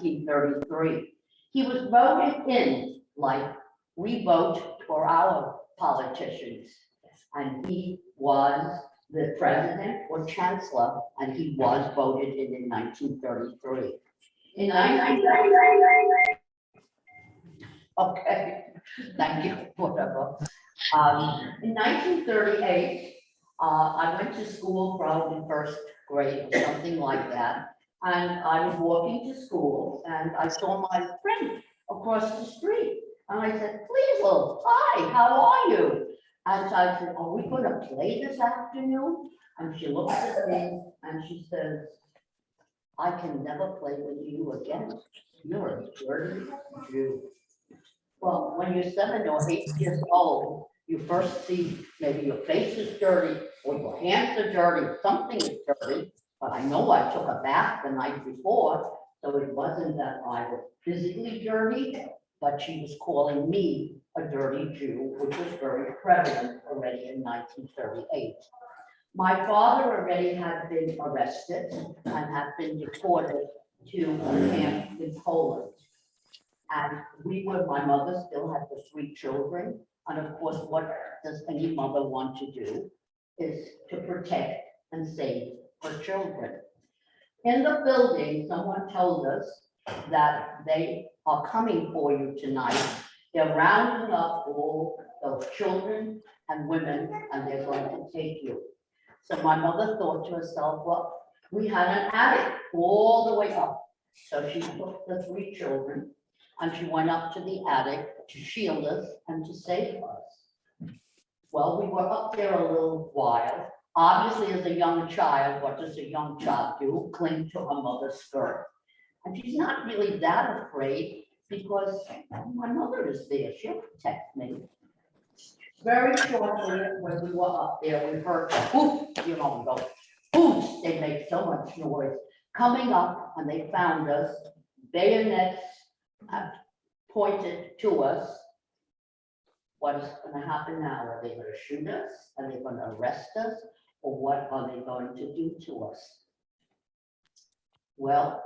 1933. He was voted in like we vote for our politicians. And he was the president or chancellor, and he was voted in 1933. In 1933, okay, thank you, whatever. In 1938, I went to school probably first grade or something like that. And I was walking to school and I saw my friend across the street. And I said, Liesl, hi, how are you? And so I said, are we going to play this afternoon? And she looks at me and she says, I can never play with you again. You're a dirty Jew. Well, when you're 7 or 8 years old, you first see maybe your face is dirty or your hands are dirty, something is dirty. But I know I took a bath the night before, so it wasn't that I was physically dirty, but she was calling me a dirty Jew, which was very prevalent already in 1938. My father already had been arrested and had been deported to a camp in Poland. And my mother still had the 3 children. And of course, what does any mother want to do is to protect and save her children. In the building, someone told us that they are coming for you tonight. They're rounding up all those children and women, and they're going to take you. So my mother thought to herself, well, we had an attic all the way up. So she took the 3 children and she went up to the attic to shield us and to save us. Well, we were up there a little while. Obviously, as a young child, what does a young child do? Cling to her mother's skirt. And she's not really that afraid because my mother is there. She'll protect me. Very shortly, when we were up there, we heard poof, we go, poof, they made so much noise. Coming up, and they found us, bayonets pointed to us. What is going to happen now? Are they going to shoot us? Are they going to arrest us? Or what are they going to do to us? Well,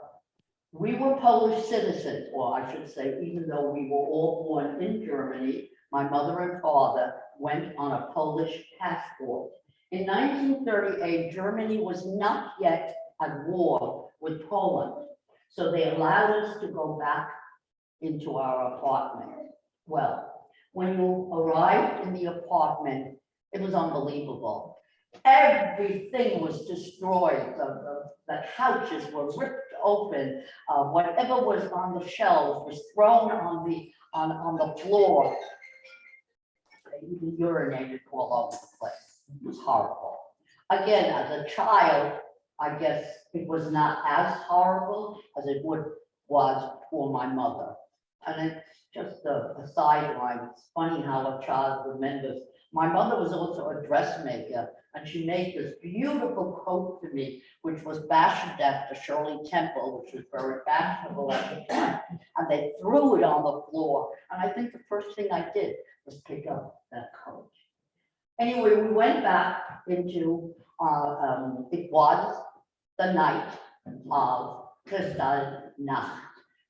we were Polish citizens, or I should say, even though we were all born in Germany, my mother and father went on a Polish passport. In 1938, Germany was not yet at war with Poland, so they allowed us to go back into our apartment. Well, when you arrived in the apartment, it was unbelievable. Everything was destroyed. The couches were ripped open. Whatever was on the shelves was thrown on the floor. Even urinated all over the place. It was horrible. Again, as a child, I guess it was not as horrible as it was for my mother. And it's just a sideline. It's funny how a child remembers. My mother was also a dressmaker, and she made this beautiful coat for me, which was fashioned after Shirley Temple, which was very fashionable at the time. And they threw it on the floor. And I think the first thing I did was pick up that coat. Anyway, we went back into, it was the night of Kristallnacht,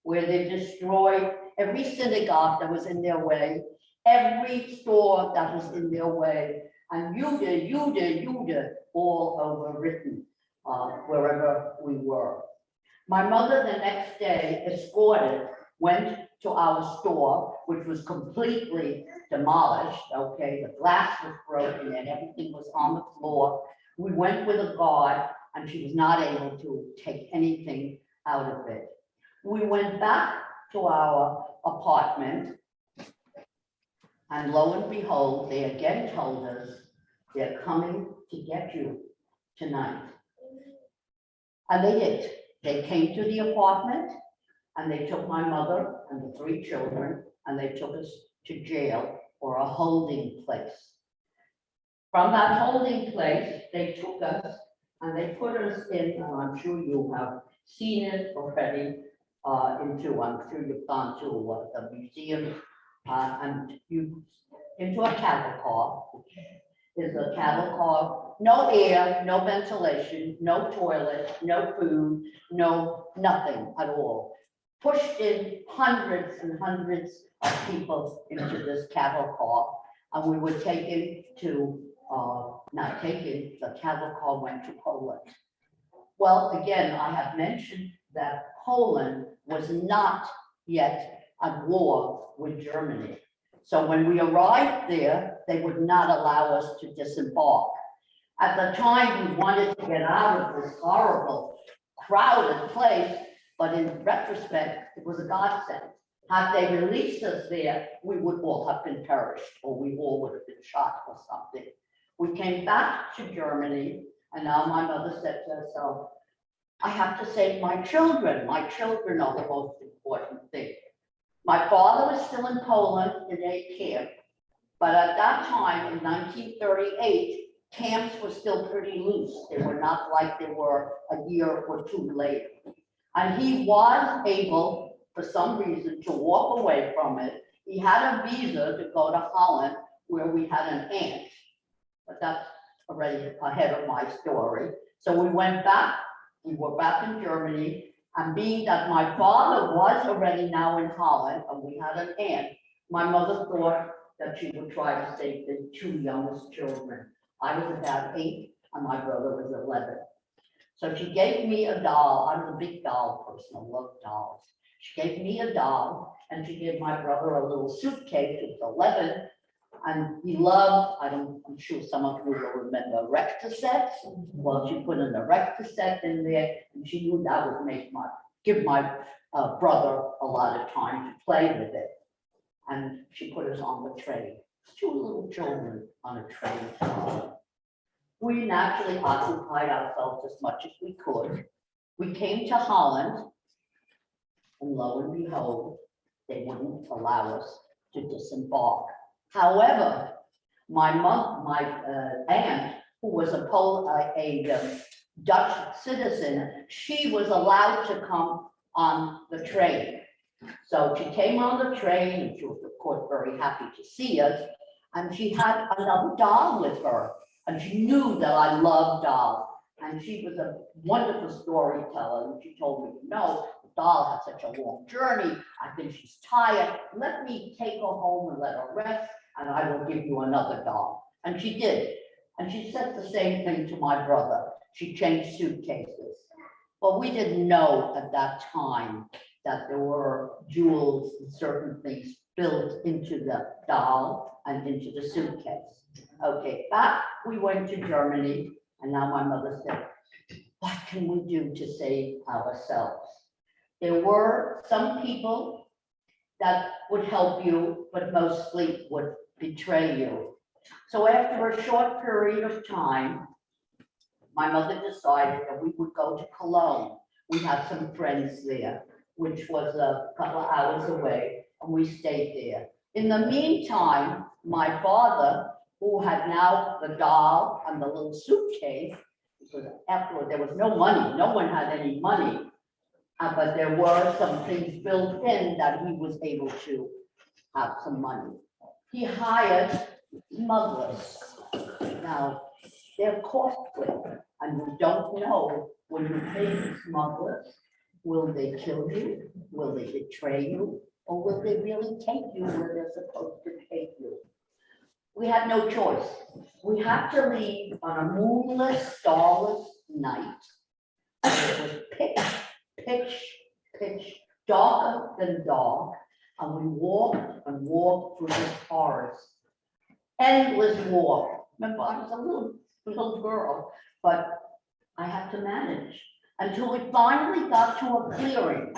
where they destroyed every synagogue that was in their way, every store that was in their way, and Jude, all overwritten wherever we were. My mother the next day, escorted, went to our store, which was completely demolished, okay? The glass was broken and everything was on the floor. We went with a guard and she was not able to take anything out of it. We went back to our apartment and lo and behold, they again told us they're coming to get you tonight. And they did. They came to the apartment and they took my mother and the 3 children and they took us to jail or a holding place. From that holding place, they took us and they put us in, and I'm sure you have seen it already, I'm sure you've gone to the museum and into a cattle car, which is a cattle car, no air, no ventilation, no toilet, no food, no nothing at all. pushed in hundreds and hundreds of people into this cattle car. And we were taken to, not taken, the cattle car went to Poland. Well, again, I have mentioned that Poland was not yet at war with Germany. So when we arrived there, they would not allow us to disembark. At the time, we wanted to get out of this horrible, crowded place, but in retrospect, it was a godsend. Had they released us there, we would all have been perished, or we all would have been shot or something. We came back to Germany, and now my mother said to herself, I have to save my children. My children are the most important thing. My father was still in Poland in a camp, but at that time in 1938, camps were still pretty loose. They were not like they were a year or two later. And he was able, for some reason, to walk away from it. He had a visa to go to Holland, where we had an aunt, but that's already ahead of my story. So we went back, we were back in Germany, and being that my father was already now in Holland, and we had an aunt, my mother thought that she would try to save the two youngest children. I was about 8 and my brother was 11. So she gave me a doll. I was a big doll person, I love dolls. She gave me a doll and she gave my brother a little suitcase. He was 11 and he loved, I'm sure some of you will remember Rector sets. Well, she put an Erector set in there and she knew that would give my brother a lot of time to play with it. And she put us on the train. 2 little children on a train. We naturally occupied ourselves as much as we could. We came to Holland, and lo and behold, they wouldn't allow us to disembark. However, my aunt, who was a Dutch citizen, she was allowed to come on the train. So she came on the train, and she was, of course, very happy to see us. And she had another doll with her. And she knew that I loved dolls. And she was a wonderful storyteller. And she told me, no, the doll had such a long journey. I think she's tired. Let me take her home and let her rest, and I will give you another doll. And she did. And she said the same thing to my brother. She changed suitcases. Well, we didn't know at that time that there were jewels and certain things built into the doll and into the suitcase. Okay, back we went to Germany, and now my mother said, what can we do to save ourselves? There were some people that would help you, but mostly would betray you. So after a short period of time, my mother decided that we would go to Cologne. We had some friends there, which was a couple of hours away, and we stayed there. In the meantime, my father, who had now the doll and the little suitcase, because afterward there was no money, no one had any money, but there were some things built in that he was able to have some money. He hired smugglers. Now, they're costly, and we don't know when you pay the smugglers, will they kill you? Will they betray you? Or will they really take you where they're supposed to take you? We had no choice. We had to leave on a moonless, starless night. It was pitch, darker than dark. And we walked and walked through this forest. Endless walk. Remember, I was a little girl, but I had to manage until we finally got to a clearing.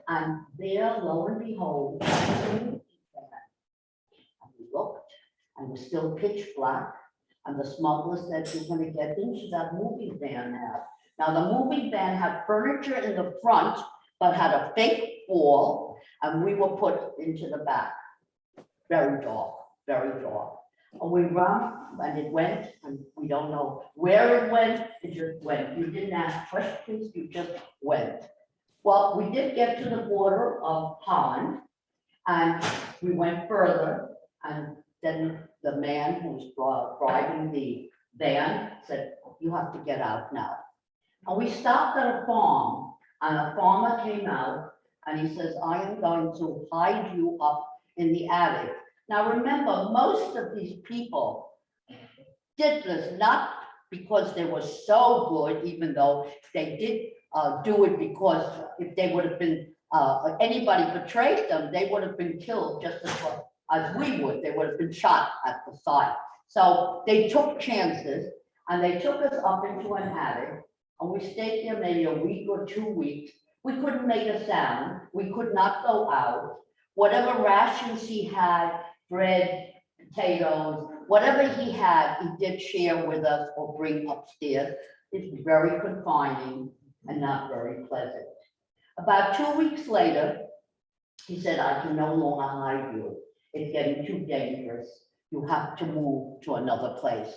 And there, lo and behold, and we looked, and it was still pitch black. And the smuggler said, you're going to get into that moving van now. Now, the moving van had furniture in the front, but had a fake wall, and we were put into the back. Very dark, very dark. And we ran, and it went, and we don't know where it went, it just went. You didn't ask questions, you just went. Well, we did get to the border of Holland, and we went further, and then the man who was driving the van said, you have to get out now. And we stopped at a farm, and a farmer came out, And he says, I am going to hide you up in the attic. Now, remember, most of these people did this not because they were so good, even though they did do it because if they would have been, anybody betrayed them, they would have been killed just as we would. They would have been shot at the site. So they took chances and they took us up into an attic and we stayed there maybe a week or 2 weeks. We couldn't make a sound. We could not go out. Whatever rations he had, bread, potatoes, whatever he had, he did share with us or bring upstairs. It's very confining and not very pleasant. About 2 weeks later, he said, I can no longer hide you. It's getting too dangerous. You have to move to another place.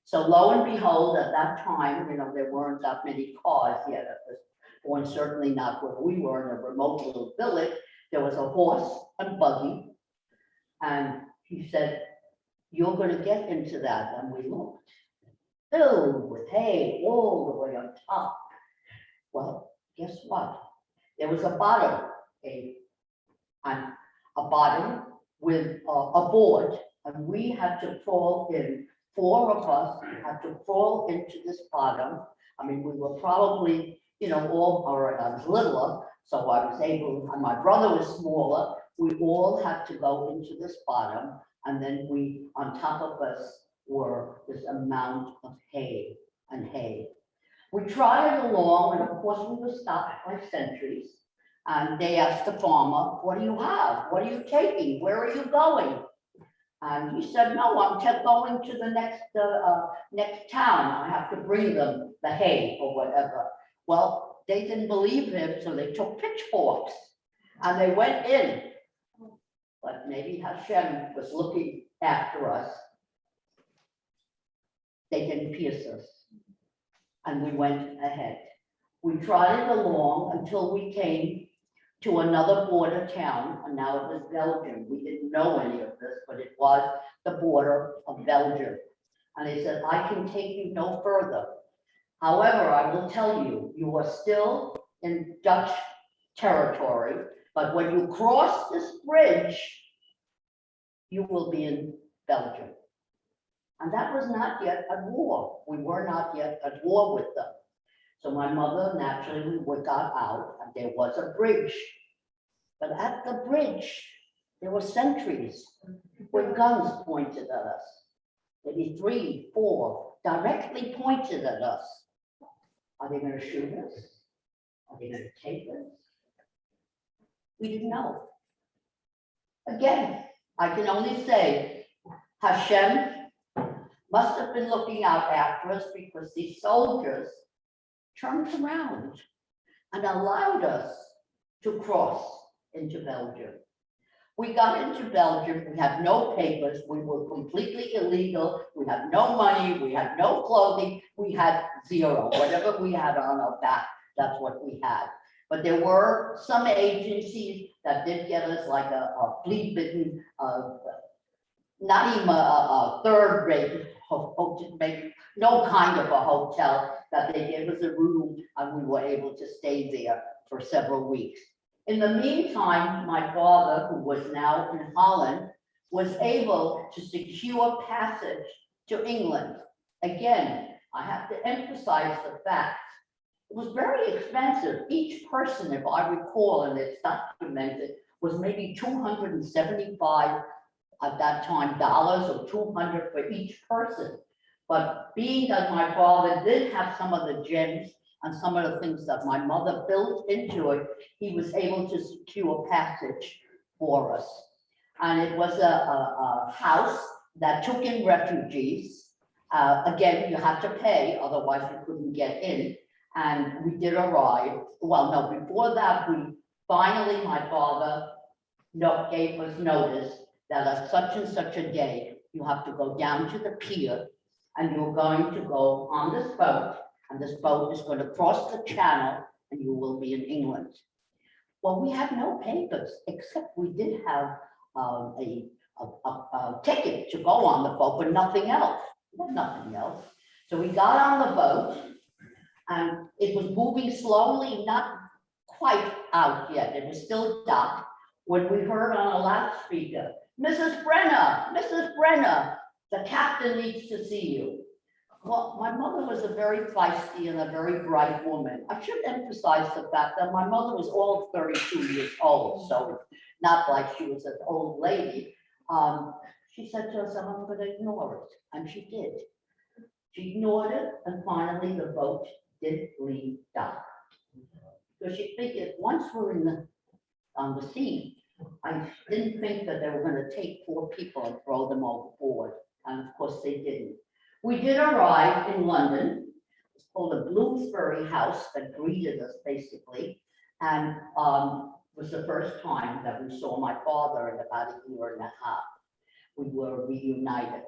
So lo and behold, at that time, you know, there weren't that many cars yet at this point, certainly not where we were in a remote little village. There was a horse and buggy. And he said, you're going to get into that. And we looked, filled with hay all the way on top. Well, guess what? There was a bottom, a bottom with a board, and we had to crawl in. 4 of us had to crawl into this bottom. I mean, we were probably, you know, all, or I was littler, so I was able, and my brother was smaller. We all had to go into this bottom, and then we, on top of us, were this amount of hay and hay. We trotted along, and of course we were stopped by sentries, and they asked the farmer, what do you have? What are you taking? Where are you going? And he said, no, I'm going to the next town. I have to bring them the hay or whatever. Well, they didn't believe him, so they took pitchforks and they went in. But maybe Hashem was looking after us. They didn't pierce us. And we went ahead. We trotted along until we came to another border town, and now it was Belgium. We didn't know any of this, but it was the border of Belgium. And they said, I can take you no further. However, I will tell you, you are still in Dutch territory, but when you cross this bridge, you will be in Belgium. And that was not yet at war. We were not yet at war with them. So my mother, naturally, we got out, and there was a bridge. But at the bridge, there were sentries with guns pointed at us. Maybe 3, 4, directly pointed at us. Are they going to shoot us? Are they going to take us? We didn't know. Again, I can only say Hashem must have been looking out after us, because these soldiers turned around and allowed us to cross into Belgium. We got into Belgium, we had no papers, we were completely illegal, we had no money, we had no clothing, we had zero. Whatever we had on our back, that's what we had. But there were some agencies that did get us like a flea-bitten, not even a third-rate hotel, no kind of a hotel, that they gave us a room and we were able to stay there for several weeks. In the meantime, my father, who was now in Holland, was able to secure passage to England. Again, I have to emphasize the fact it was very expensive. Each person, if I recall, and it's documented, was maybe 275 at that time dollars, or 200 for each person. But being that my father did have some of the gems and some of the things that my mother built into it, he was able to secure passage for us. And it was a house that took in refugees. Again, you had to pay, otherwise you couldn't get in. And we did arrive. Well, no, before that, finally, my father gave us notice that at such and such a day, you have to go down to the pier and you're going to go on this boat, and this boat is going to cross the channel and you will be in England. Well, we had no papers, except we did have a ticket to go on the boat, but nothing else. Nothing else. So we got on the boat, and it was moving slowly, not quite out yet. It was still dark when we heard on a loudspeaker, Mrs. Brenner, the captain needs to see you. Well, my mother was a very feisty and a very bright woman. I should emphasize the fact that my mother was all 32 years old, so it's not like she was an old lady. She said to us, I'm going to ignore it, and she did. She ignored it, and finally the boat did leave dock. Because she figured once we're on the sea, I didn't think that they were going to take 4 people and throw them overboard, and of course they didn't. We did arrive in London. It's called the Bloomsbury House that greeted us basically, and was the first time that we saw my father in about a year and a half. We were reunited.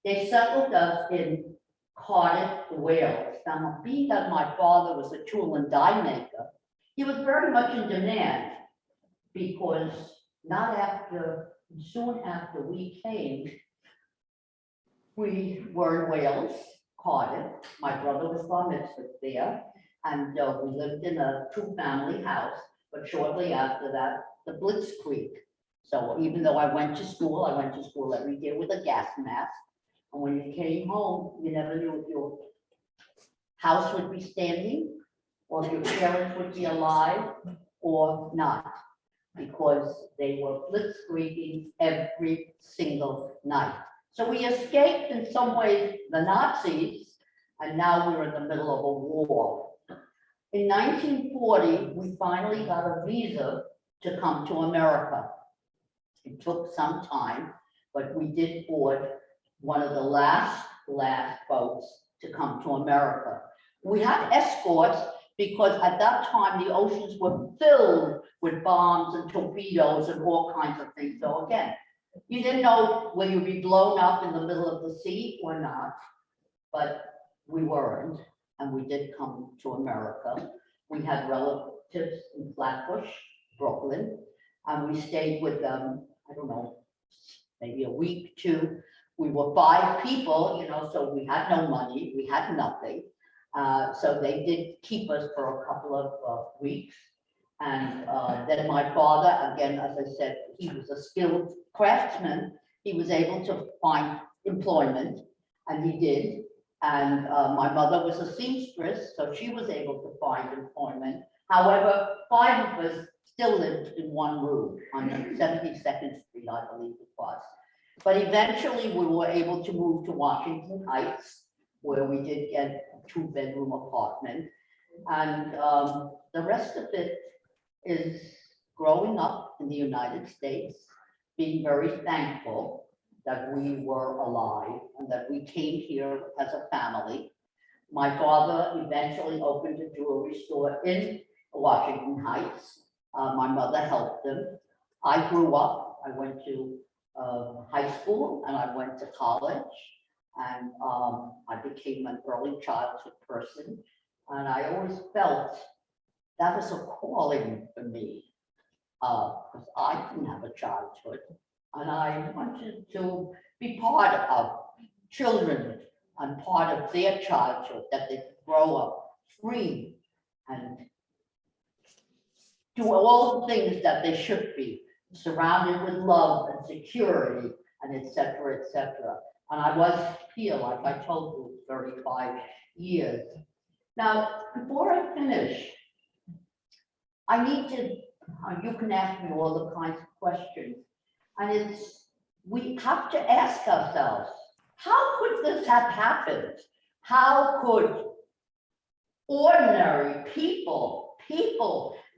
They settled us in Cardiff, Wales. Now, being that my father was a tool and die maker, he was very much in demand because soon after we came, we were in Wales, Cardiff. My brother was bar mitzvah there, and we lived in a 2-family house. But shortly after that, the Blitzkrieg. So even though I went to school every day with a gas mask. And when you came home, you never knew if your house would be standing or if your parents would be alive or not, because they were blitzkrieging every single night. So we escaped in some ways the Nazis, and now we're in the middle of a war. In 1940, we finally got a visa to come to America. It took some time, but we did board one of the last boats to come to America. We had escorts because at that time the oceans were filled with bombs and torpedoes and all kinds of things. So again, you didn't know whether you'd be blown up in the middle of the sea or not, but we weren't, and we did come to America. We had relatives in Flatbush, Brooklyn, and we stayed with them, I don't know, maybe a week, 2. We were 5 people, so we had no money, we had nothing. So they did keep us for a couple of weeks. And then my father, again, as I said, he was a skilled craftsman. He was able to find employment, and he did. And my mother was a seamstress, so she was able to find employment. However, 5 of us still lived in one room on 72nd Street, I believe it was. But eventually we were able to move to Washington Heights, where we did get a 2-bedroom apartment. And the rest of it is growing up in the United States, being very thankful that we were alive and that we came here as a family. My father eventually opened a jewelry store in Washington Heights. My mother helped him. I grew up, I went to high school and I went to college, and I became an early childhood person. And I always felt that was a calling for me, because I didn't have a childhood, and I wanted to be part of children and part of their childhood, that they could grow up free and do all the things that they should be, surrounded with love and security, and et cetera, et cetera. And I was here, like I told you, 35 years. Now, before I finish, I need to, you can ask me all the kinds of questions, and we have to ask ourselves, how could this have happened? How could ordinary people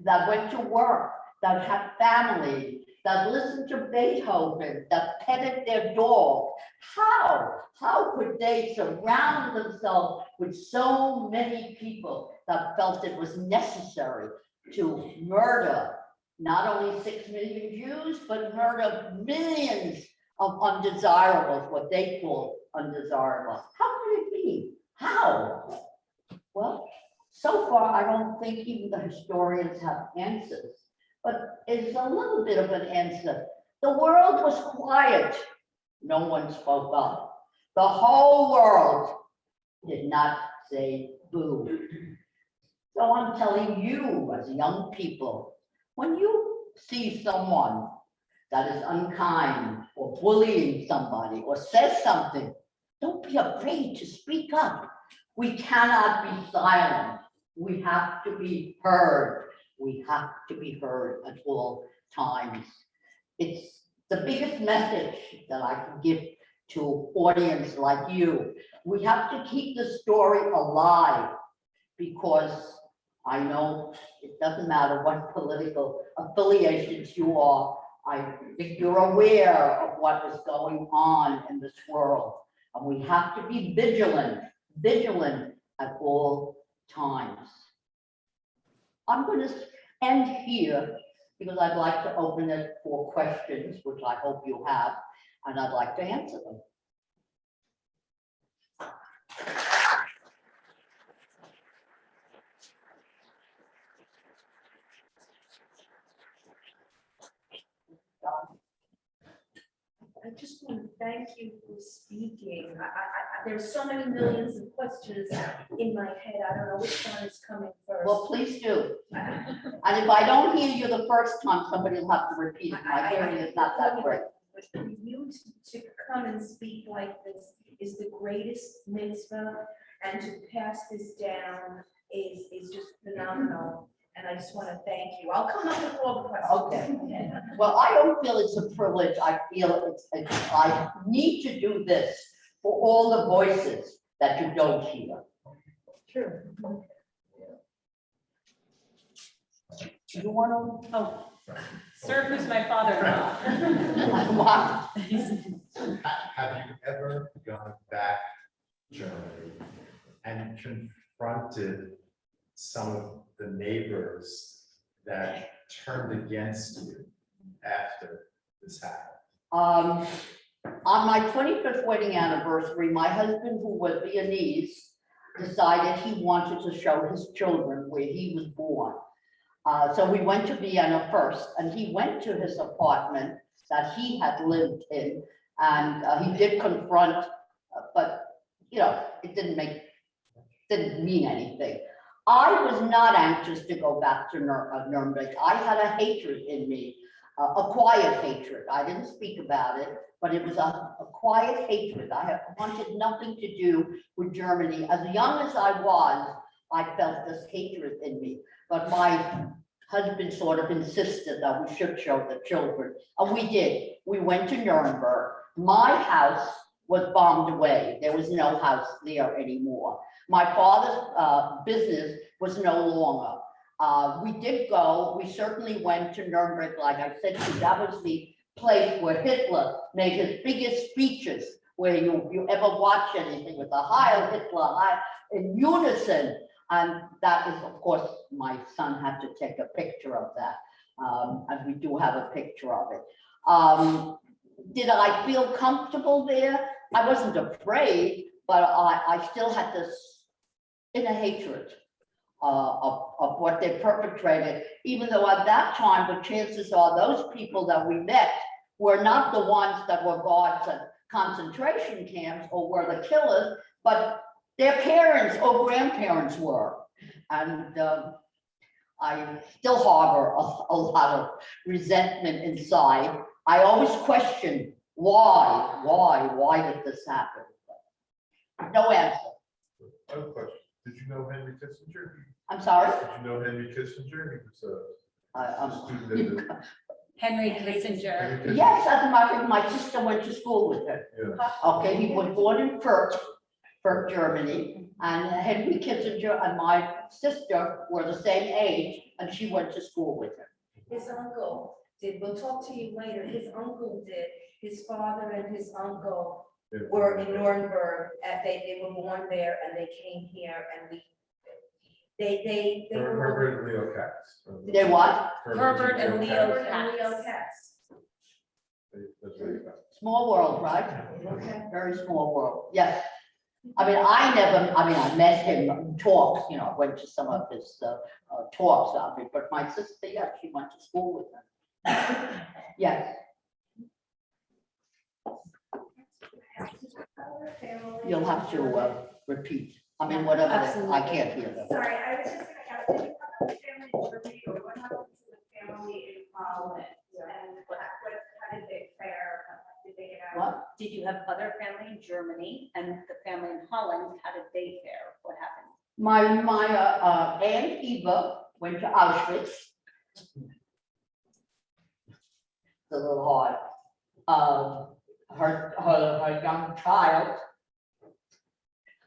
that went to work, that had families, that listened to Beethoven, that petted their dog, how could they surround themselves with so many people that felt it was necessary to murder not only 6 million Jews, but murder millions of undesirables, what they call undesirables? How could it be? How? Well, so far, I don't think even the historians have answers, but it's a little bit of an answer. The world was quiet. No one spoke up. The whole world did not say boo. So I'm telling you, as young people, When you see someone that is unkind or bullying somebody or says something, don't be afraid to speak up. We cannot be silent. We have to be heard. We have to be heard at all times. It's the biggest message that I can give to audience like you. We have to keep the story alive, because I know it doesn't matter what political affiliations you are. I think you're aware of what is going on in this world, and we have to be vigilant at all times. I'm going to end here because I'd like to open it for questions, which I hope you have, and I'd like to answer them. I just want to thank you for speaking. There's so many millions of questions in my head. I don't know which one is coming first. Well, please do. And if I don't hear you the first time, somebody will have to repeat it. My hearing is not that great. But for you to come and speak like this is the greatest mitzvah, and to pass this down is just phenomenal. And I just want to thank you. I'll come up with all the questions. Okay. Well, I don't feel it's a privilege. I feel I need to do this for all the voices that you don't hear. True. You want to? Oh, sir, who's my father-in-law? Have you ever gone back to Germany and confronted some of the neighbors that turned against you after this happened? On my 25th wedding anniversary, my husband, who was Viennese, decided he wanted to show his children where he was born. So we went to Vienna first, and he went to his apartment that he had lived in, and he did confront, but you know, it didn't mean anything. I was not anxious to go back to Nuremberg. I had a hatred in me, a quiet hatred. I didn't speak about it, but it was a quiet hatred. I wanted nothing to do with Germany. As young as I was, I felt this hatred in me. But my husband sort of insisted that we should show the children. And we did. We went to Nuremberg. My house was bombed away. There was no house there anymore. My father's business was no longer. We did go, we certainly went to Nuremberg, like I said to you, that was the place where Hitler made his biggest speeches, where you ever watch anything with the Heil Hitler, in unison. And that is, of course, my son had to take a picture of that. And we do have a picture of it. Did I feel comfortable there? I wasn't afraid, but I still had this inner hatred of what they perpetrated, even though at that time, the chances are those people that we met were not the ones that were guards at concentration camps or were the killers, but their parents or grandparents were. And I still harbor a lot of resentment inside. I always question why did this happen? No answer. I have a question. Did you know Henry Kissinger? I'm sorry? Did you know Henry Kissinger? He was a student at the. Henry Kissinger. Henry Kissinger. Yes, as a matter of fact, my sister went to school with him. Yeah. Okay, he was born in Fürth, Germany, and Henry Kissinger and my sister were the same age, and she went to school with him. His uncle did, we'll talk to you later, his uncle did, his father and his uncle were in Nuremberg, they were born there and they came here, and they were. Herbert and Leo Katz. They what? Herbert and Leo Katz. Small world, right? Okay. Very small world, yes. I mean, I met him in talks, you know, I went to some of his talks of it, but my sister, yes, she went to school with him. Yes. You'll have to repeat. I mean, whatever, I can't hear them. Sorry, I was just gonna ask, did you come up with family review? What happened to the family Holland, and how did they fare? Did they get out? What? Did you have other family in Germany and the family in Holland? How did they fare? What happened? My Aunt Eva went to Auschwitz. It's a little hard. Her young child.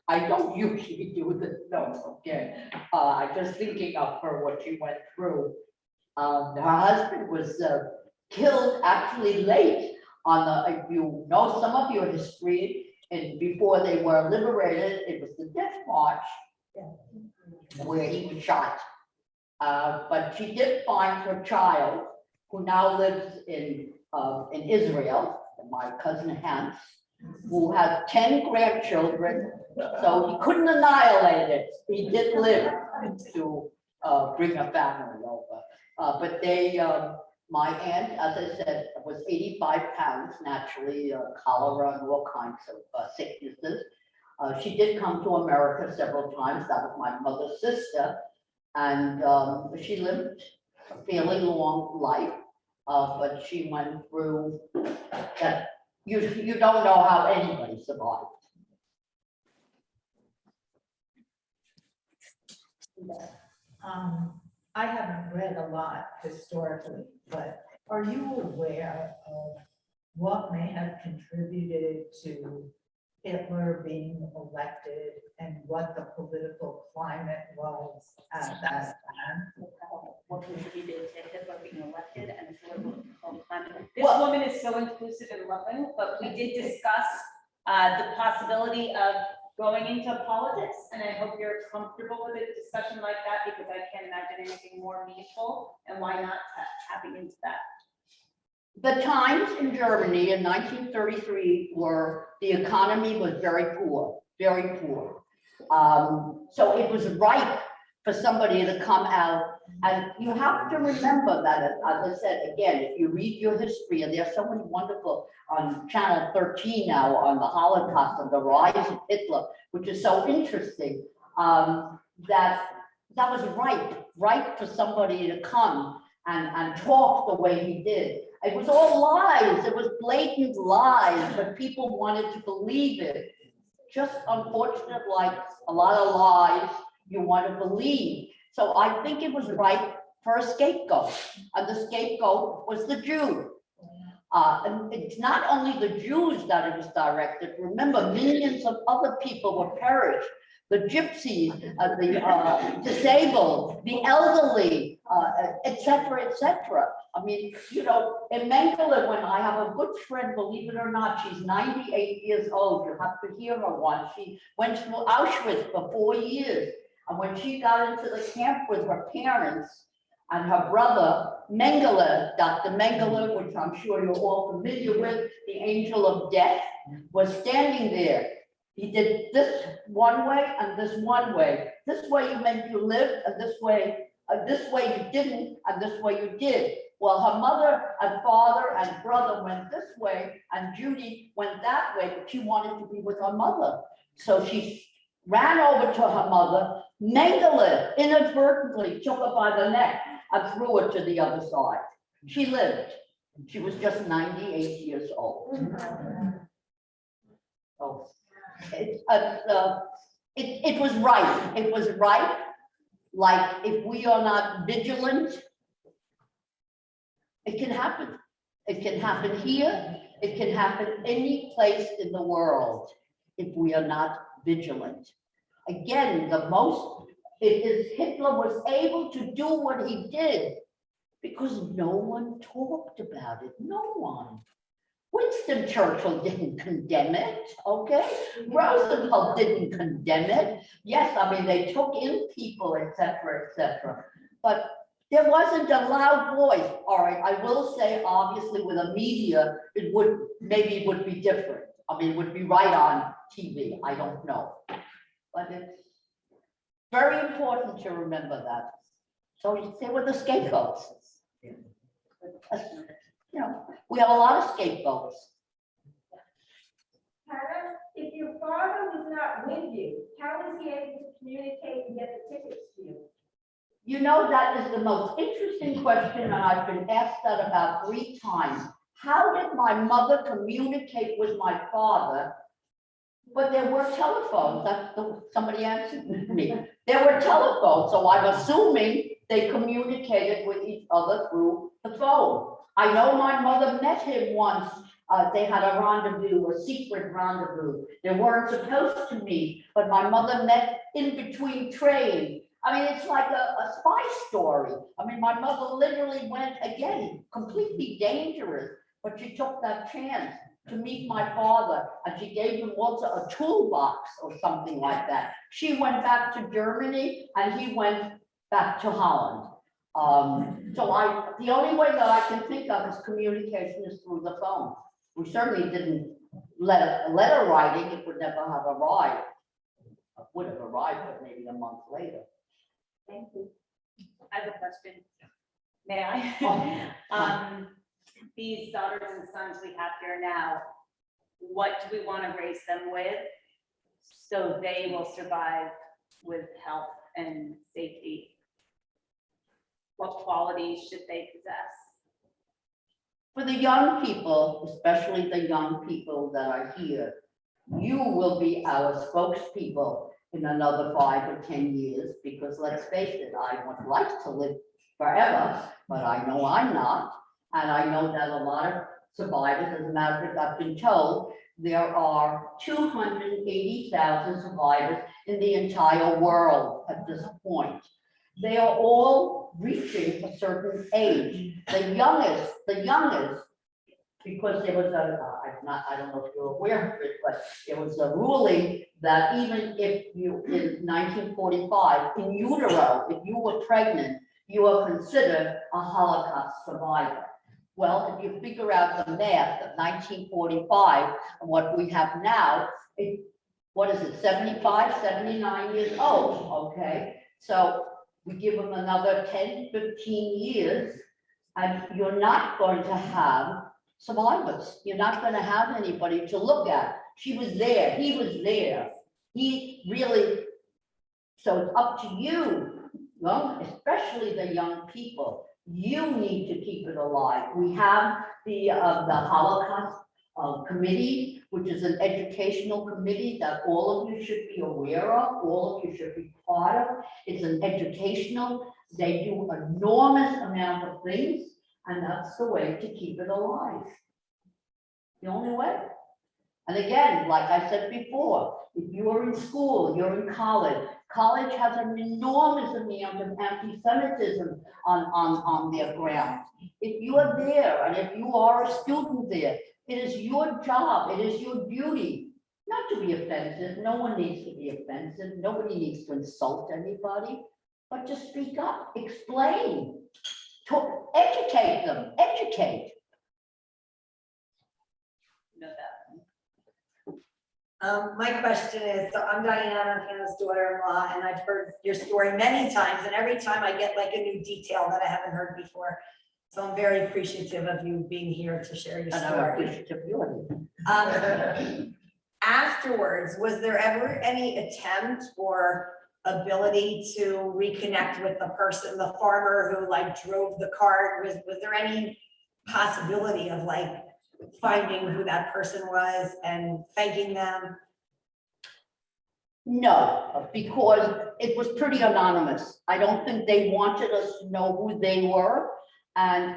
I don't usually do this, no, okay. I'm just thinking of her, what she went through. Her husband was killed actually late on the, if you know some of your history, and before they were liberated, it was the Death March where he was shot. But she did find her child, who now lives in Israel, my cousin Hans, who has 10 grandchildren, so he couldn't annihilate it. He did live to bring a family over. But they, my aunt, as I said, was 85 pounds, naturally, cholera and all kinds of sicknesses. She did come to America several times. That was my mother's sister. And she lived a fairly long life, but she went through that. You don't know how anybody survived. I haven't read a lot historically, but are you aware of what may have contributed to Hitler being elected and what the political climate was at that time? What contributed to Hitler being elected and the political climate? This Well- woman is so inclusive and loving, but we did discuss the possibility of going into politics, and I hope you're comfortable with a discussion like that, because I can't imagine anything more meaningful, and why not tapping into that? The times in Germany in 1933 were, the economy was very poor, very poor. So it was ripe for somebody to come out. And you have to remember that, as I said, again, if you read your history, and there's so many wonderful on Channel 13 now on the Holocaust and the rise of Hitler, which is so interesting, that was ripe for somebody to come and talk the way he did. It was all lies. It was blatant lies, but people wanted to believe it. Just unfortunate, like a lot of lies you want to believe. So I think it was right for a scapegoat, and the scapegoat was the Jew. And it's not only the Jews that it was directed. Remember, millions of other people were perished. The gypsies, the disabled, the elderly, et cetera, et cetera. I mean, you know, in Mengele, when I have a good friend, believe it or not, she's 98 years old. You have to hear her once. She went through Auschwitz for 4 years. And when she got into the camp with her parents and her brother, Mengele, Dr. Mengele, which I'm sure you're all familiar with, the angel of death, was standing there. He did this one way and this one way. This way you meant you lived, and this way you didn't, and this way you did. Well, her mother and father and brother went this way, and Judy went that way, but she wanted to be with her mother. So she ran over to her mother. Mengele inadvertently took her by the neck and threw her to the other side. She lived. She was just 98 years old. Oh. It was right. It was right. Like, if we are not vigilant, it can happen. It can happen here. It can happen any place in the world if we are not vigilant. Again, Hitler was able to do what he did because no one talked about it. No one. Winston Churchill didn't condemn it, okay? Roosevelt didn't condemn it. Yes, I mean, they took in people, et cetera, but there wasn't a loud voice. All right, I will say, obviously, with a media, it would be different. I mean, it would be right on TV, I don't know. But it's very important to remember that. So they were the scapegoats. You know, we have a lot of scapegoats. Hannah, if your father was not with you, how was he able to communicate and get the tickets to you? You know, that is the most interesting question, and I've been asked that about 3 times. How did my mother communicate with my father? But there were telephones, somebody answered me. There were telephones, so I'm assuming they communicated with each other through the phone. I know my mother met him once. They had a rendezvous, a secret rendezvous. They weren't supposed to meet, but my mother met in between trains. I mean, it's like a spy story. I mean, my mother literally went, again, completely dangerous, but she took that chance to meet my father, and she gave him also a toolbox or something like that. She went back to Germany and he went back to Holland. So the only way that I can think of is communication is through the phone. We certainly didn't letter writing, it would never have arrived. It would have arrived, but maybe a month later. Thank you. I have a question. May I? These daughters and sons we have here now, what do we want to raise them with so they will survive with health and safety? What qualities should they possess? For the young people, especially the young people that are here, you will be our spokespeople in another 5 or 10 years, because let's face it, I would like to live forever, but I know I'm not. And I know that a lot of survivors, as a matter of fact, I've been told there are 280,000 survivors in the entire world at this point. They are all reaching a certain age. The youngest, because there was I don't know if you're aware of it, but there was a ruling that even if you, in 1945, in utero, if you were pregnant, you were considered a Holocaust survivor. Well, if you figure out the math of 1945 and what we have now, what is it, 75, 79 years old, okay? So we give them another 10, 15 years, and you're not going to have survivors. You're not going to have anybody to look at. She was there, he was there. He really, so it's up to you, well, especially the young people. You need to keep it alive. We have the Holocaust committee, which is an educational committee that all of you should be aware of, all of you should be part of. It's an educational, they do enormous amount of things, and that's the way to keep it alive. The only way. And again, like I said before, if you are in school, you're in college, college has an enormous amount of anti-Semitism on their ground. If you are there and if you are a student there, it is your job, it is your duty not to be offensive. No one needs to be offensive. Nobody needs to insult anybody, but to speak up, explain, to educate them, educate. You know that. My question is, so I'm Diana, Hannah's daughter-in-law, and I've heard your story many times, and every time I get like a new detail that I haven't heard before. So I'm very appreciative of you being here to share your And I'm story. appreciative of you. Afterwards, was there ever any attempt or ability to reconnect with the person, the farmer who like drove the cart? Was there any possibility of like finding who that person was and thanking them? No, because it was pretty anonymous. I don't think they wanted us to know who they were. And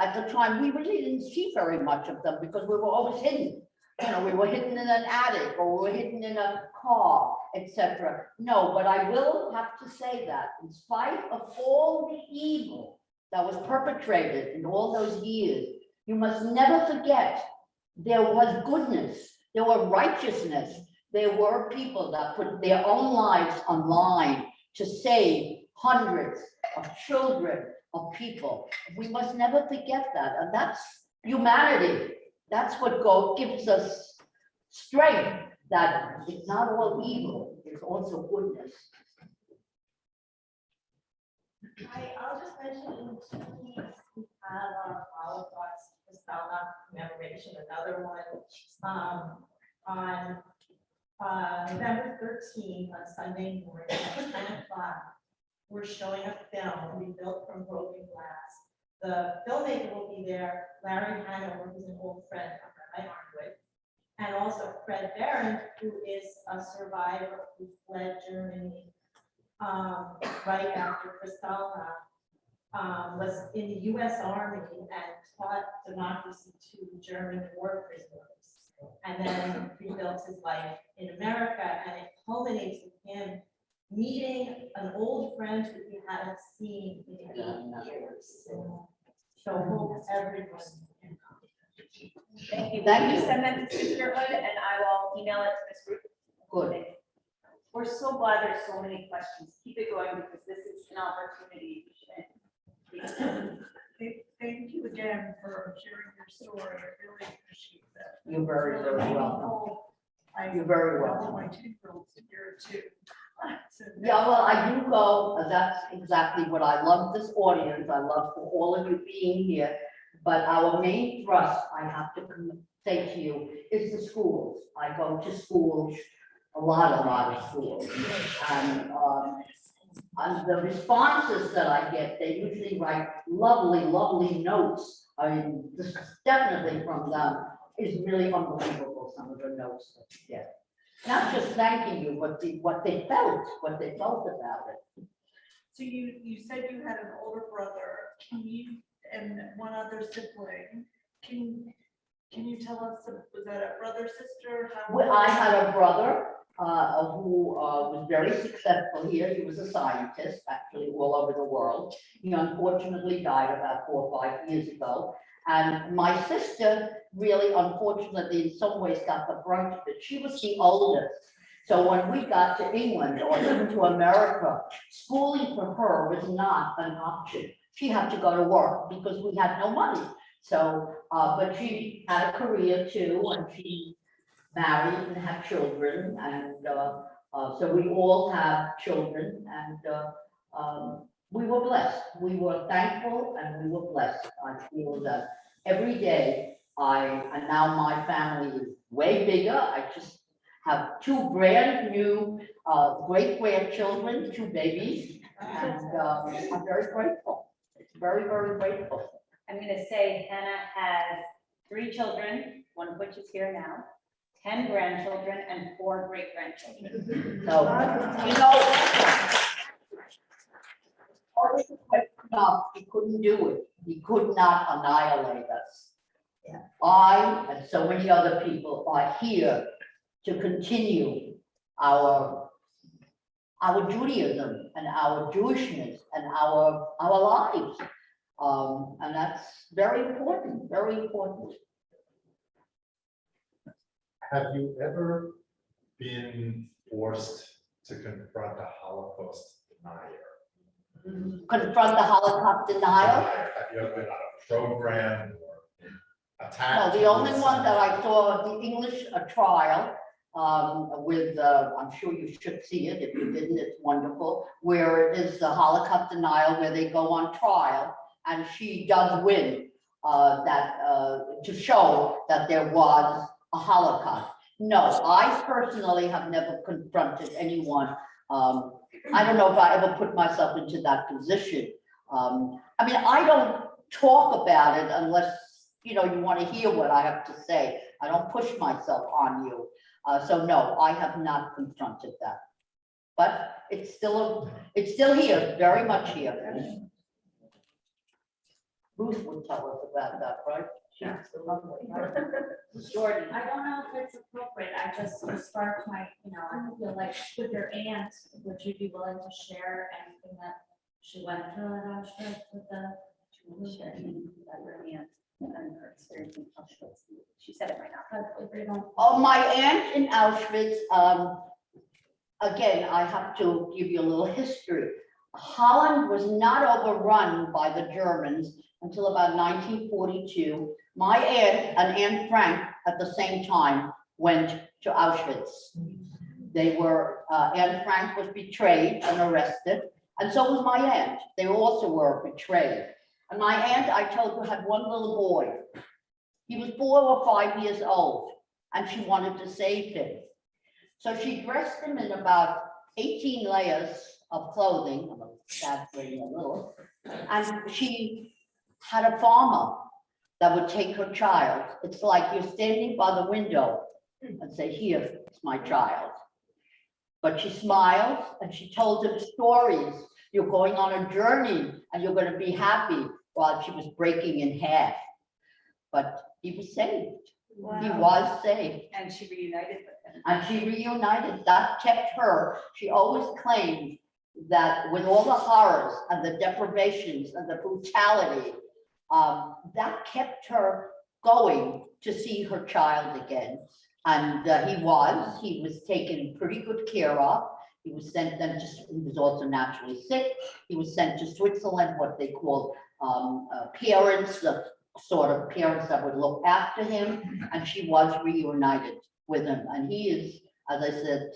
at the time, we really didn't see very much of them because we were always hidden. You know, we were hidden in an attic or we were hidden in a car, etc. No, but I will have to say that in spite of all the evil that was perpetrated in all those years, you must never forget there was goodness, there were righteousness, there were people that put their own lives on line to save hundreds of children, of people. We must never forget that, and that's humanity. That's what gives us strength, that it's not all evil, it's also goodness. I'll just mention in 2 weeks, we have our Holocaust Kristallnacht commemoration, another one, on November 13th, on Sunday morning at 10 o'clock. we're showing a film we built from broken glass. The filmmaker will be there, Larry Hanover, who's an old friend of mine, I armed with, and also Fred Barron, who is a survivor who fled Germany right after Kristallnacht, was in the US Army and taught democracy to German war prisoners. And then rebuilt his life in America, and it culminates with him meeting an old friend who he hadn't seen in 8 years. So hope everyone can come. Thank you. Thank Will you. Send that to Sisterhood and I will email it to this group. Good. We're so glad there's so many questions. Keep it going because this is an opportunity. Thank you again for sharing your story. I really appreciate that. You're very, very welcome. I You're very want welcome. my 2-year-olds to hear it too. So Yeah, well, I do go, that's exactly what I love this audience. I love for all of you being here. But our main thrust, I have to say to you, is the schools. I go to schools, a lot of schools. And the responses that I get, they usually write lovely, lovely notes. I mean, this is definitely from them, is really unbelievable, some of the notes that you get. Not just thanking you, but what they felt about it. So you said you had an older brother. Can you, and one other sibling, can you tell us, was that a brother, sister? How- Well, I had a brother who was very successful here. He was a scientist, actually, all over the world. He unfortunately died about 4 or 5 years ago. And my sister really, unfortunately, in some ways got the brunt of it. She was the oldest. So when we got to England or even to America, schooling for her was not an option. She had to go to work because we had no money. So, but she had a career too, and she married and had children. And so we all have children, and we were blessed. We were thankful and we were blessed. I feel that every day and now my family is way bigger. I just have 2 brand new great-grandchildren, 2 babies, and I'm very grateful. It's very, very grateful. I'm going to say Hannah has 3 children, one of which is here now, 10 grandchildren, and 4 great-grandchildren. So, you know, no, he couldn't do it. He could not annihilate us. Yeah. I and so many other people are here to continue our Judaism and our Jewishness and our lives. And that's very important, very important. Have you ever been forced to confront a Holocaust denier? Confront the Holocaust denial. Have you ever been on a program or No, attacked? the only one that I saw, the English trial, with, I'm sure you should see it, if you didn't, it's wonderful, where it is the Holocaust denial, where they go on trial, and she does win, to show that there was a Holocaust. No, I personally have never confronted anyone. I don't know if I ever put myself into that position. I mean, I don't talk about it unless, you know, you want to hear what I have to say. I don't push myself on you. So no, I have not confronted that. But it's still here, very much here. Ruth would tell us about that, right? Jordan. I don't know if it's appropriate, I just sparked my, I feel like with your aunt, would you be willing to share anything that she went through at Auschwitz with the? And her experience in Auschwitz. She said it right now. If you don't. Oh, my aunt in Auschwitz, again, I have to give you a little history. Holland was not overrun by the Germans until about 1942. My aunt and Anne Frank at the same time went to Auschwitz. They were, Anne Frank was betrayed and arrested, and so was my aunt. They also were betrayed. And my aunt, I told you, had one little boy. He was 4 or 5 years old, and she wanted to save him. So she dressed him in about 18 layers of clothing, exaggerating a little. And she had a farmer that would take her child. It's like you're standing by the window and say, here, it's my child. But she smiled and she told him stories. You're going on a journey and you're going to be happy, while she was breaking in half. But he was saved. He was saved. And she reunited with him. And she reunited. That kept her. She always claimed that with all the horrors and the deprivations and the brutality, that kept her going to see her child again. And he was taken pretty good care of. He was sent then to, he was also naturally sick. He was sent to Switzerland, what they called parents, the sort of parents that would look after him. And she was reunited with him. And he is, as I said,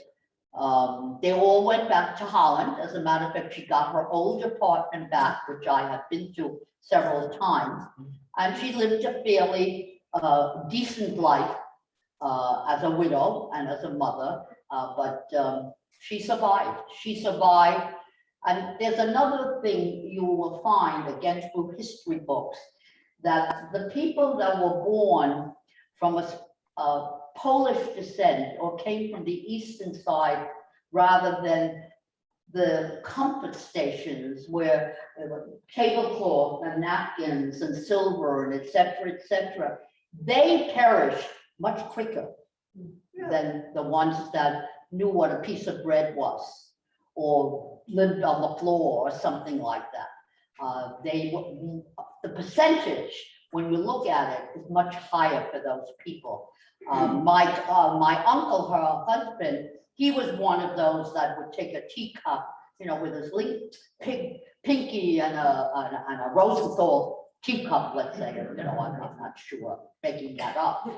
they all went back to Holland. As a matter of fact, she got her old apartment back, which I have been to several times. And she lived a fairly decent life as a widow and as a mother, but she survived. She survived. And there's another thing you will find, again, through history books, that the people that were born from a Polish descent or came from the eastern side, rather than the comfort stations where there were tablecloth and napkins and silver and et cetera, they perished much quicker than the ones that knew what a piece of bread was or lived on the floor or something like that. The percentage, when you look at it, is much higher for those people. My uncle, her husband, he was one of those that would take a teacup, you know, with his pinky and a Rosenthal teacup, let's say, you know, I'm not sure, making that up.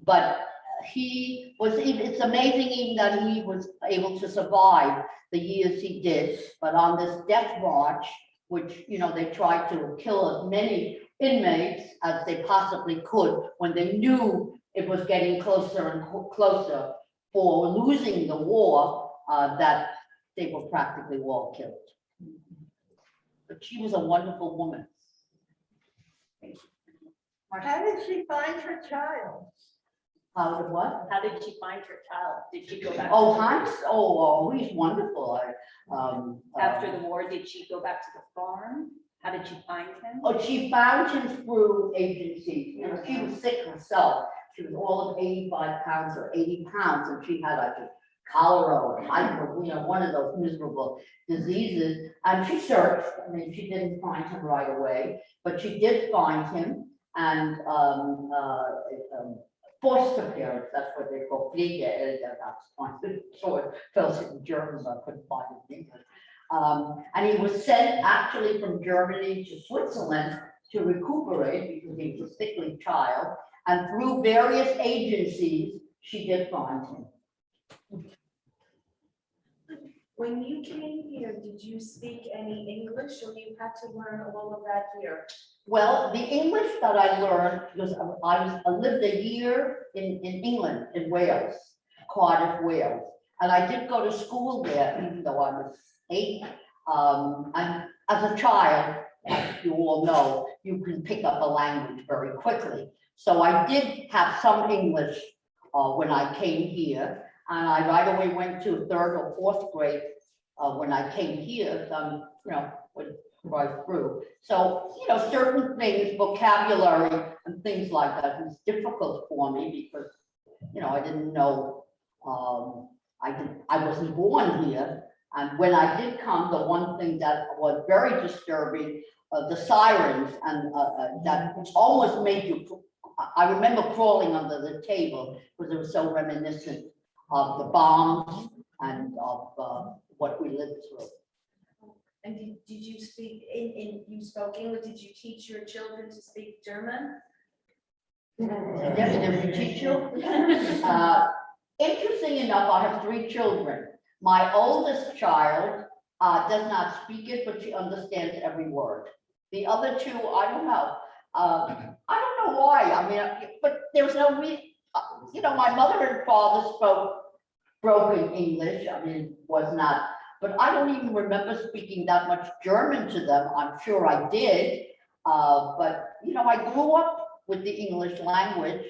But he was, it's amazing even that he was able to survive the years he did, but on this death march, which, you know, they tried to kill as many inmates as they possibly could when they knew it was getting closer and closer for losing the war, that they were practically all killed. But she was a wonderful woman. How did she find her child? How did what? How did she find her child? Did she go back? Oh, Hans, he's wonderful. After the war, did she go back to the farm? How did she find him? Oh, she found him through agencies. You know, she was sick herself. She was all of 85 pounds or 80 pounds, and she had like cholera or hyper, you know, one of those miserable diseases. And she searched. I mean, she didn't find him right away, but she did find him. And foster parents, that's what they call Pflegeeltern, that's fine. So it tells it in German, but I couldn't find it in English. And he was sent actually from Germany to Switzerland to recuperate because he was a sickly child. And through various agencies, she did find him. When you came here, did you speak any English or you had to learn all of that here? Well, the English that I learned was I lived a year in England, in Wales, Cardiff, Wales. And I did go to school there, even though I was 8. And as a child, as you all know, you can pick up a language very quickly. So I did have some English when I came here. And I right away went to 3rd or 4th grade when I came here, you know, went right through. So, you know, certain things, vocabulary and things like that was difficult for me because, you know, I didn't know, I wasn't born here. And when I did come, the one thing that was very disturbing, the sirens, and that almost made you, I remember crawling under the table because it was so reminiscent of the bombs and of what we lived through. And did you speak you spoke English? Did you teach your children to speak German? Did we teach you? Interesting enough, I have 3 children. My oldest child does not speak it, but she understands every word. The other 2, I don't know. I don't know why. I mean, but there's no reason. You know, my mother and father spoke broken English. I mean, was not but I don't even remember speaking that much German to them. I'm sure I did. But, you know, I grew up with the English language.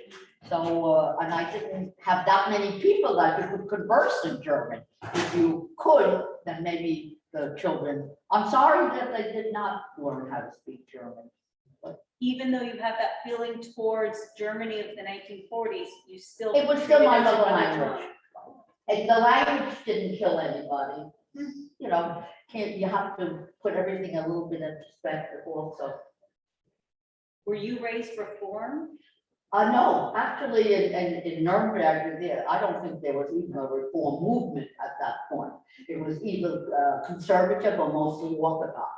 So, and I didn't have that many people that you could converse in German. If you could, then maybe the children, I'm sorry that they did not learn how to speak German. Even though you have that feeling towards Germany of the 1940s, you still. It was still my treat it as mother your language. tongue. And the language didn't kill anybody. You know, you have to put everything a little bit in perspective also. Were you raised Reform? No, actually, in Nuremberg, I don't think there was even a reform movement at that point. It was either conservative or mostly Orthodox.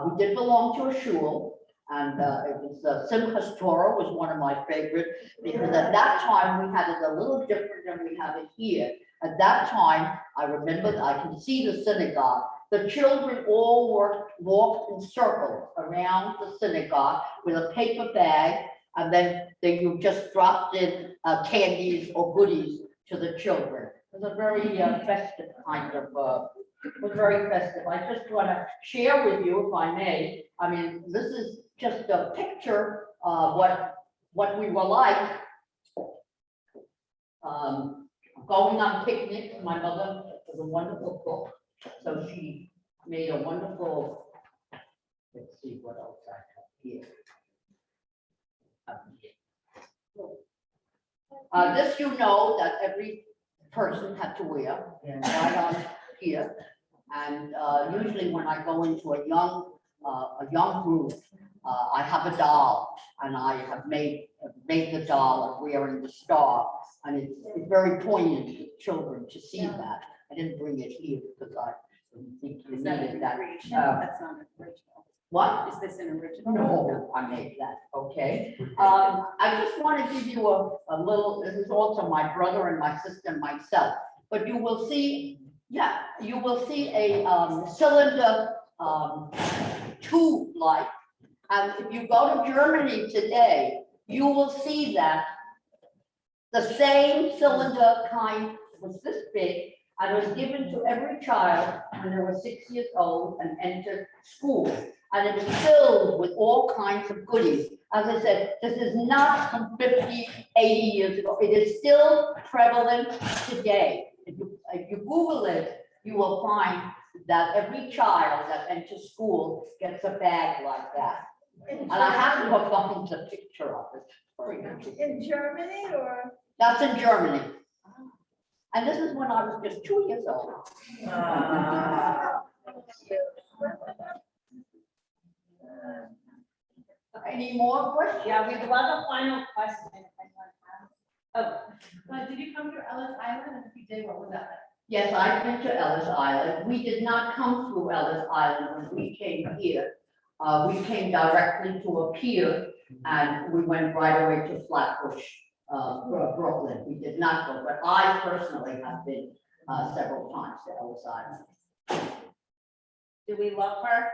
We did belong to a shul, and it was Simchas Torah was one of my favorite, because at that time we had it a little different than we have it here. At that time, I remember, I can see the synagogue. The children all walked in circles around the synagogue with a paper bag, and then you just dropped in candies or goodies to the children. It was a very festive kind of, it was very festive. I just want to share with you, if I may, I mean, this is just a picture of what we were like. Going on picnics. My mother was a wonderful cook, so she made a wonderful, let's see what else I have here. This, you know, that every person had to wear, right on here. And usually when I go into a young group, I have a doll, and I have made the doll wearing the star, and it's very poignant to children to see that. I didn't bring it here because I didn't think you Is that needed an that. original? That's not an original. What? Is this an original? No, I made that, okay. I just want to give you a little, this is also my brother and my sister and myself, but you will see, yeah, you will see a cylinder tube-like. And if you go to Germany today, you will see that the same cylinder kind was this big, and was given to every child when they were 6 years old and entered school. And it was filled with all kinds of goodies. As I said, this is not some 50, 80 years ago. It is still prevalent today. If you Google it, you will find that every child that enters school gets a bag like that. And I happen to have found a picture of it. Very interesting. In Germany or? That's in Germany. And this is when I was just 2 years old. Any more questions? Yeah, we'd love a final question. If anyone has. Oh, Did you come to Ellis Island, and if you did, what was that like? Yes, I've been to Ellis Island. We did not come through Ellis Island when we came here. We came directly to a pier, and we went right away to Flatbush, Brooklyn. We did not go, but I personally have been several times to Ellis Island. do we love her?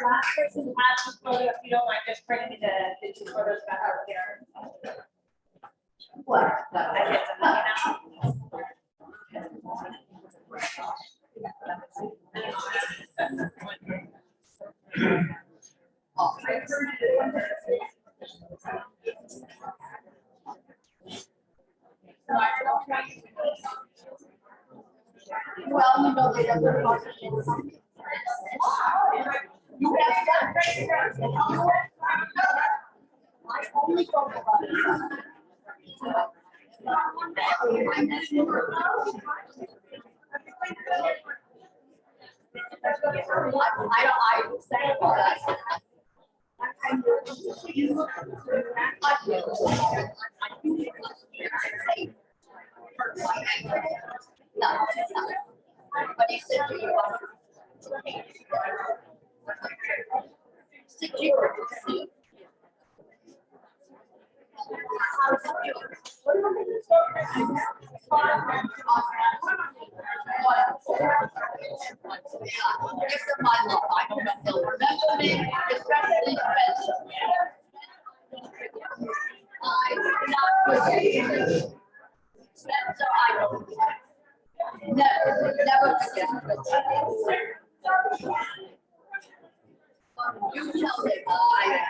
Last person who has the photo, if you don't mind, just bringing the two photos back out there. What? I get them looking Well, you know, they have their partnerships. You have that great friends. I only talk about it. I would say that. No, but he said to you. Security. What my love, I don't know if they'll remember me, especially I'm not good. So I never forget. You tell me why.